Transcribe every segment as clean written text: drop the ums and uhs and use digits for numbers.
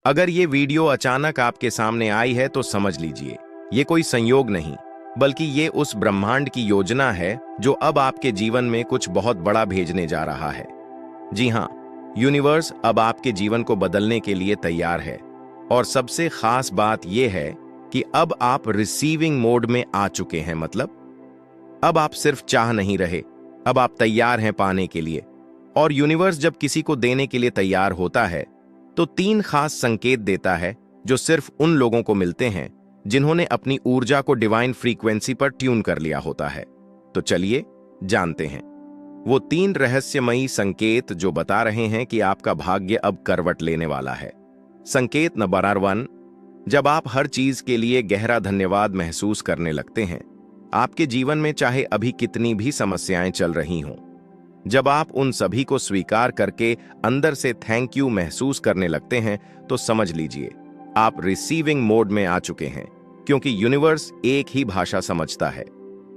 अगर ये वीडियो अचानक आपके सामने आई है तो समझ लीजिए ये कोई संयोग नहीं, बल्कि ये उस ब्रह्मांड की योजना है जो अब आपके जीवन में कुछ बहुत बड़ा भेजने जा रहा है। जी हाँ, यूनिवर्स अब आपके जीवन को बदलने के लिए तैयार है। और सबसे खास बात यह है कि अब आप रिसीविंग मोड में आ चुके हैं। मतलब अब आप सिर्फ चाह नहीं रहे, अब आप तैयार हैं पाने के लिए। और यूनिवर्स जब किसी को देने के लिए तैयार होता है तो 3 खास संकेत देता है जो सिर्फ उन लोगों को मिलते हैं जिन्होंने अपनी ऊर्जा को डिवाइन फ्रीक्वेंसी पर ट्यून कर लिया होता है। तो चलिए जानते हैं वो 3 रहस्यमयी संकेत जो बता रहे हैं कि आपका भाग्य अब करवट लेने वाला है। संकेत नंबर 1, जब आप हर चीज के लिए गहरा धन्यवाद महसूस करने लगते हैं, आपके जीवन में चाहे अभी कितनी भी समस्याएं चल रही हों, जब आप उन सभी को स्वीकार करके अंदर से थैंक यू महसूस करने लगते हैं तो समझ लीजिए आप रिसीविंग मोड में आ चुके हैं। क्योंकि यूनिवर्स एक ही भाषा समझता है,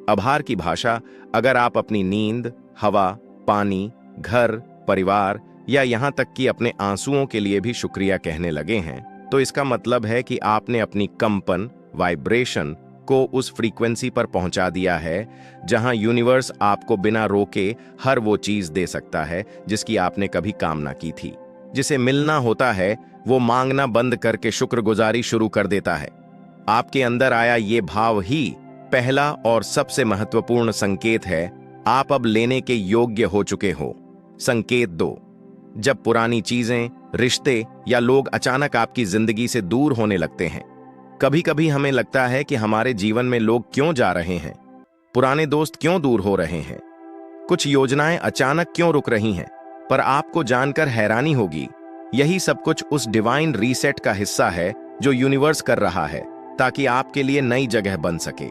आभार की भाषा। अगर आप अपनी नींद, हवा, पानी, घर, परिवार या यहां तक कि अपने आंसुओं के लिए भी शुक्रिया कहने लगे हैं, तो इसका मतलब है कि आपने अपनी कंपन, वाइब्रेशन को उस फ्रीक्वेंसी पर पहुंचा दिया है जहां यूनिवर्स आपको बिना रोके हर वो चीज दे सकता है जिसकी आपने कभी कामना की थी। जिसे मिलना होता है वो मांगना बंद करके शुक्रगुजारी शुरू कर देता है। आपके अंदर आया ये भाव ही पहला और सबसे महत्वपूर्ण संकेत है। आप अब लेने के योग्य हो चुके हो। संकेत 2, जब पुरानी चीजें, रिश्ते या लोग अचानक आपकी जिंदगी से दूर होने लगते हैं। कभी कभी हमें लगता है कि हमारे जीवन में लोग क्यों जा रहे हैं, पुराने दोस्त क्यों दूर हो रहे हैं, कुछ योजनाएं अचानक क्यों रुक रही हैं। पर आपको जानकर हैरानी होगी, यही सब कुछ उस डिवाइन रीसेट का हिस्सा है जो यूनिवर्स कर रहा है ताकि आपके लिए नई जगह बन सके।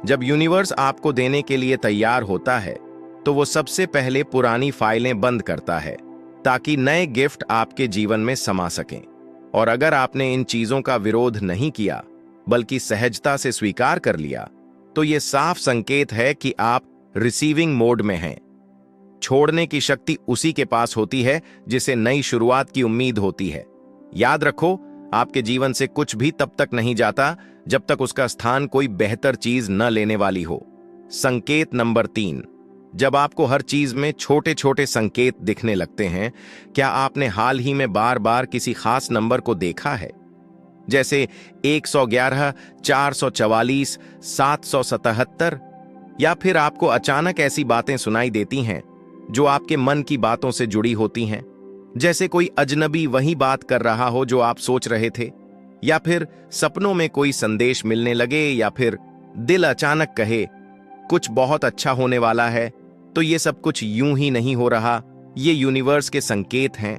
जब यूनिवर्स आपको देने के लिए तैयार होता है तो वो सबसे पहले पुरानी फाइलें बंद करता है ताकि नए गिफ्ट आपके जीवन में समा सकें। और अगर आपने इन चीजों का विरोध नहीं किया बल्कि सहजता से स्वीकार कर लिया, तो ये साफ संकेत है कि आप रिसीविंग मोड में हैं। छोड़ने की शक्ति उसी के पास होती है जिसे नई शुरुआत की उम्मीद होती है। याद रखो, आपके जीवन से कुछ भी तब तक नहीं जाता जब तक उसका स्थान कोई बेहतर चीज न लेने वाली हो। संकेत नंबर 3, जब आपको हर चीज में छोटे छोटे संकेत दिखने लगते हैं। क्या आपने हाल ही में बार बार किसी खास नंबर को देखा है, जैसे 111, 444, 777? या फिर आपको अचानक ऐसी बातें सुनाई देती हैं जो आपके मन की बातों से जुड़ी होती हैं, जैसे कोई अजनबी वही बात कर रहा हो जो आप सोच रहे थे, या फिर सपनों में कोई संदेश मिलने लगे, या फिर दिल अचानक कहे कुछ बहुत अच्छा होने वाला है। तो ये सब कुछ यूं ही नहीं हो रहा, ये यूनिवर्स के संकेत हैं,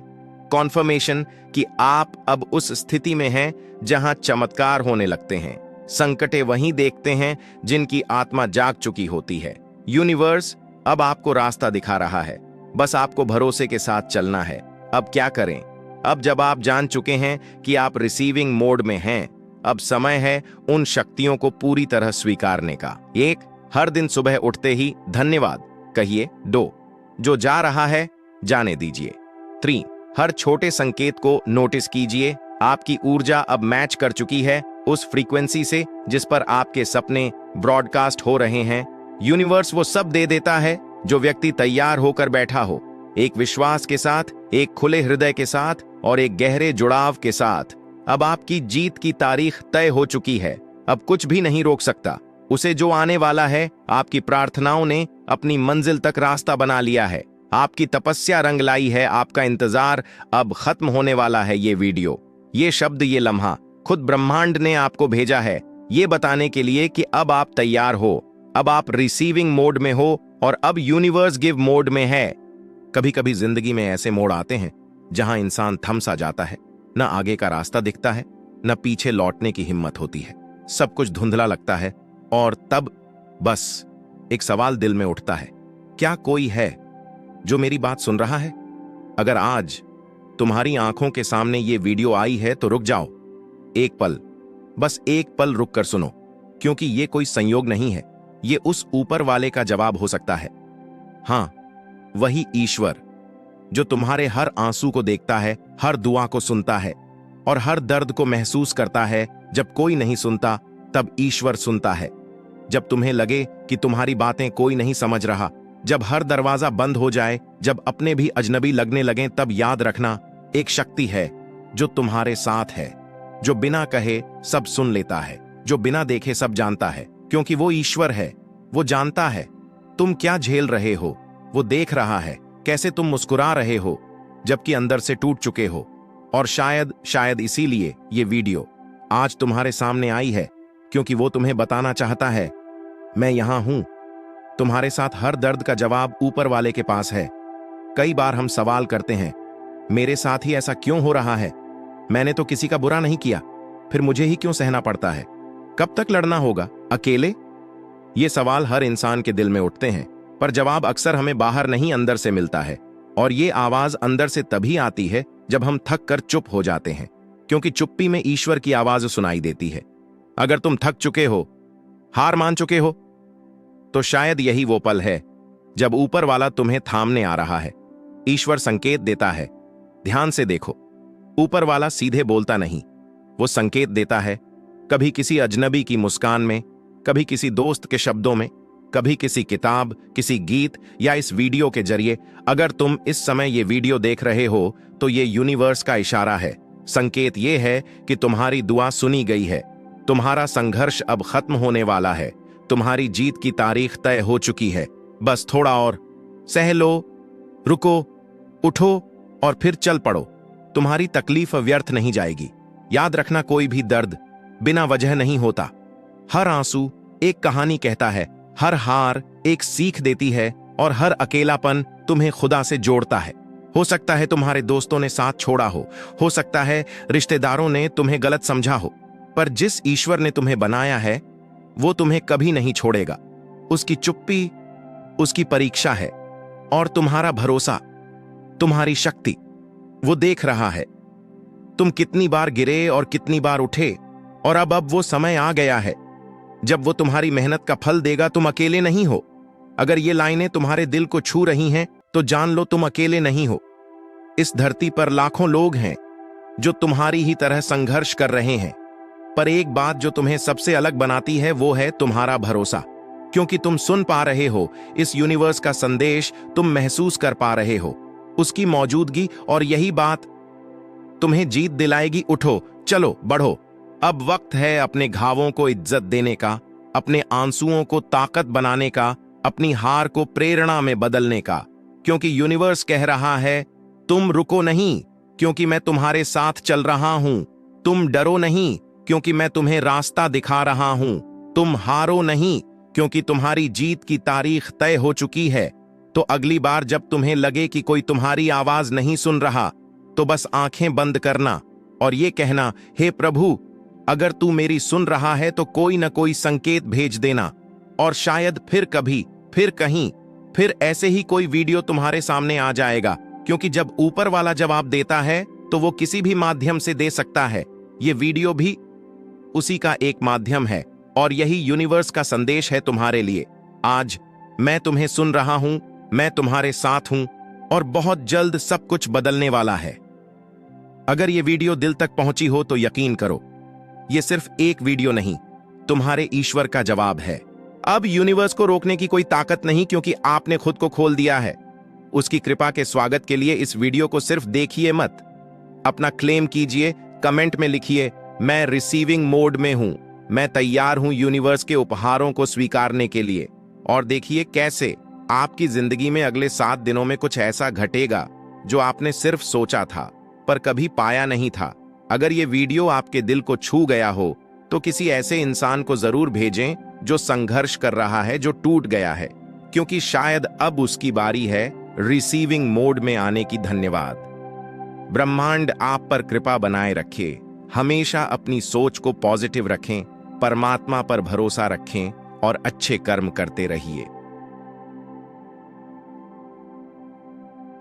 कॉन्फर्मेशन कि आप अब उस स्थिति में हैं जहां चमत्कार होने लगते हैं। संकटें वहीं देखते हैं जिनकी आत्मा जाग चुकी होती है। यूनिवर्स अब आपको रास्ता दिखा रहा है, बस आपको भरोसे के साथ चलना है। अब क्या करें? अब जब आप जान चुके हैं कि आप रिसीविंग मोड में हैं, अब समय है उन शक्तियों को पूरी तरह स्वीकारने का। 1, हर दिन सुबह उठते ही धन्यवाद कहिए। 2, जो जा रहा है जाने दीजिए। 3, हर छोटे संकेत को नोटिस कीजिए। आपकी ऊर्जा अब मैच कर चुकी है उस फ्रीक्वेंसी से जिस पर आपके सपने ब्रॉडकास्ट हो रहे हैं। यूनिवर्स वो सब दे देता है जो व्यक्ति तैयार होकर बैठा हो, एक विश्वास के साथ, एक खुले हृदय के साथ और एक गहरे जुड़ाव के साथ। अब आपकी जीत की तारीख तय हो चुकी है, अब कुछ भी नहीं रोक सकता उसे। जो आने वाला है, आपकी प्रार्थनाओं ने अपनी मंजिल तक रास्ता बना लिया है, आपकी तपस्या रंग लाई है, आपका इंतजार अब खत्म होने वाला है। ये वीडियो, ये शब्द, ये लम्हा खुद ब्रह्मांड ने आपको भेजा है ये बताने के लिए कि अब आप तैयार हो, अब आप रिसीविंग मोड में हो और अब यूनिवर्स गिव मोड में है। कभी कभी जिंदगी में ऐसे मोड़ आते हैं जहां इंसान थम सा जाता है, न आगे का रास्ता दिखता है, न पीछे लौटने की हिम्मत होती है, सब कुछ धुंधला लगता है। और तब बस एक सवाल दिल में उठता है, क्या कोई है जो मेरी बात सुन रहा है? अगर आज तुम्हारी आंखों के सामने ये वीडियो आई है तो रुक जाओ, एक पल, बस एक पल रुक कर सुनो, क्योंकि ये कोई संयोग नहीं है, ये उस ऊपर वाले का जवाब हो सकता है। हां, वही ईश्वर जो तुम्हारे हर आंसू को देखता है, हर दुआ को सुनता है, और हर दर्द को महसूस करता है। जब कोई नहीं सुनता तब ईश्वर सुनता है। जब तुम्हें लगे कि तुम्हारी बातें कोई नहीं समझ रहा, जब हर दरवाजा बंद हो जाए, जब अपने भी अजनबी लगने लगें, तब याद रखना, एक शक्ति है जो तुम्हारे साथ है, जो बिना कहे सब सुन लेता है, जो बिना देखे सब जानता है, क्योंकि वो ईश्वर है। वो जानता है तुम क्या झेल रहे हो, वो देख रहा है कैसे तुम मुस्कुरा रहे हो जबकि अंदर से टूट चुके हो। और शायद इसीलिए ये वीडियो आज तुम्हारे सामने आई है, क्योंकि वो तुम्हें बताना चाहता है, मैं यहां हूं। तुम्हारे साथ हर दर्द का जवाब ऊपर वाले के पास है। कई बार हम सवाल करते हैं, मेरे साथ ही ऐसा क्यों हो रहा है? मैंने तो किसी का बुरा नहीं किया, फिर मुझे ही क्यों सहना पड़ता है? कब तक लड़ना होगा अकेले? ये सवाल हर इंसान के दिल में उठते हैं, पर जवाब अक्सर हमें बाहर नहीं अंदर से मिलता है। और ये आवाज अंदर से तभी आती है जब हम थक कर चुप हो जाते हैं, क्योंकि चुप्पी में ईश्वर की आवाज सुनाई देती है। अगर तुम थक चुके हो, हार मान चुके हो, तो शायद यही वो पल है जब ऊपर वाला तुम्हें थामने आ रहा है। ईश्वर संकेत देता है, ध्यान से देखो। ऊपर वाला सीधे बोलता नहीं, वो संकेत देता है, कभी किसी अजनबी की मुस्कान में, कभी किसी दोस्त के शब्दों में, कभी किसी किताब, किसी गीत या इस वीडियो के जरिए। अगर तुम इस समय ये वीडियो देख रहे हो तो ये यूनिवर्स का इशारा है। संकेत ये है कि तुम्हारी दुआ सुनी गई है, तुम्हारा संघर्ष अब खत्म होने वाला है, तुम्हारी जीत की तारीख तय हो चुकी है। बस थोड़ा और सह लो, रुको, उठो और फिर चल पड़ो। तुम्हारी तकलीफ व्यर्थ नहीं जाएगी। याद रखना, कोई भी दर्द बिना वजह नहीं होता। हर आंसू एक कहानी कहता है, हर हार एक सीख देती है और हर अकेलापन तुम्हें खुदा से जोड़ता है। हो सकता है तुम्हारे दोस्तों ने साथ छोड़ा हो सकता है रिश्तेदारों ने तुम्हें गलत समझा हो, पर जिस ईश्वर ने तुम्हें बनाया है वो तुम्हें कभी नहीं छोड़ेगा। उसकी चुप्पी उसकी परीक्षा है और तुम्हारा भरोसा तुम्हारी शक्ति। वो देख रहा है तुम कितनी बार गिरे और कितनी बार उठे, और अब वो समय आ गया है जब वो तुम्हारी मेहनत का फल देगा। तुम अकेले नहीं हो। अगर ये लाइनें तुम्हारे दिल को छू रही हैं तो जान लो तुम अकेले नहीं हो। इस धरती पर लाखों लोग हैं जो तुम्हारी ही तरह संघर्ष कर रहे हैं, पर एक बात जो तुम्हें सबसे अलग बनाती है वो है तुम्हारा भरोसा। क्योंकि तुम सुन पा रहे हो इस यूनिवर्स का संदेश, तुम महसूस कर पा रहे हो उसकी मौजूदगी, और यही बात तुम्हें जीत दिलाएगी। उठो, चलो, बढ़ो। अब वक्त है अपने घावों को इज्जत देने का, अपने आंसुओं को ताकत बनाने का, अपनी हार को प्रेरणा में बदलने का। क्योंकि यूनिवर्स कह रहा है, तुम रुको नहीं, क्योंकि मैं तुम्हारे साथ चल रहा हूं। तुम डरो नहीं, क्योंकि मैं तुम्हें रास्ता दिखा रहा हूं। तुम हारो नहीं, क्योंकि तुम्हारी जीत की तारीख तय हो चुकी है। तो अगली बार जब तुम्हें लगे कि कोई तुम्हारी आवाज नहीं सुन रहा, तो बस आंखें बंद करना और ये कहना, हे प्रभु, अगर तू मेरी सुन रहा है तो कोई न कोई संकेत भेज देना। और शायद फिर कभी, फिर कहीं, फिर ऐसे ही कोई वीडियो तुम्हारे सामने आ जाएगा। क्योंकि जब ऊपर वाला जवाब देता है तो वो किसी भी माध्यम से दे सकता है। ये वीडियो भी उसी का एक माध्यम है, और यही यूनिवर्स का संदेश है तुम्हारे लिए। आज मैं तुम्हें सुन रहा हूं, मैं तुम्हारे साथ हूं, और बहुत जल्द सब कुछ बदलने वाला है। अगर ये वीडियो दिल तक पहुंची हो तो यकीन करो, ये सिर्फ एक वीडियो नहीं, तुम्हारे ईश्वर का जवाब है। अब यूनिवर्स को रोकने की कोई ताकत नहीं, क्योंकि आपने खुद को खोल दिया है। उसकी कृपा के स्वागत के लिए इस वीडियो को सिर्फ देखिए मत, अपना क्लेम कीजिए, कमेंट में लिखिए, मैं रिसीविंग मोड में हूं, मैं तैयार हूं यूनिवर्स के उपहारों को स्वीकारने के लिए। और देखिए कैसे आपकी जिंदगी में अगले 7 दिनों में कुछ ऐसा घटेगा जो आपने सिर्फ सोचा था पर कभी पाया नहीं था। अगर ये वीडियो आपके दिल को छू गया हो तो किसी ऐसे इंसान को जरूर भेजें जो संघर्ष कर रहा है, जो टूट गया है, क्योंकि शायद अब उसकी बारी है रिसीविंग मोड में आने की। धन्यवाद। ब्रह्मांड आप पर कृपा बनाए रखे। हमेशा अपनी सोच को पॉजिटिव रखें, परमात्मा पर भरोसा रखें और अच्छे कर्म करते रहिए।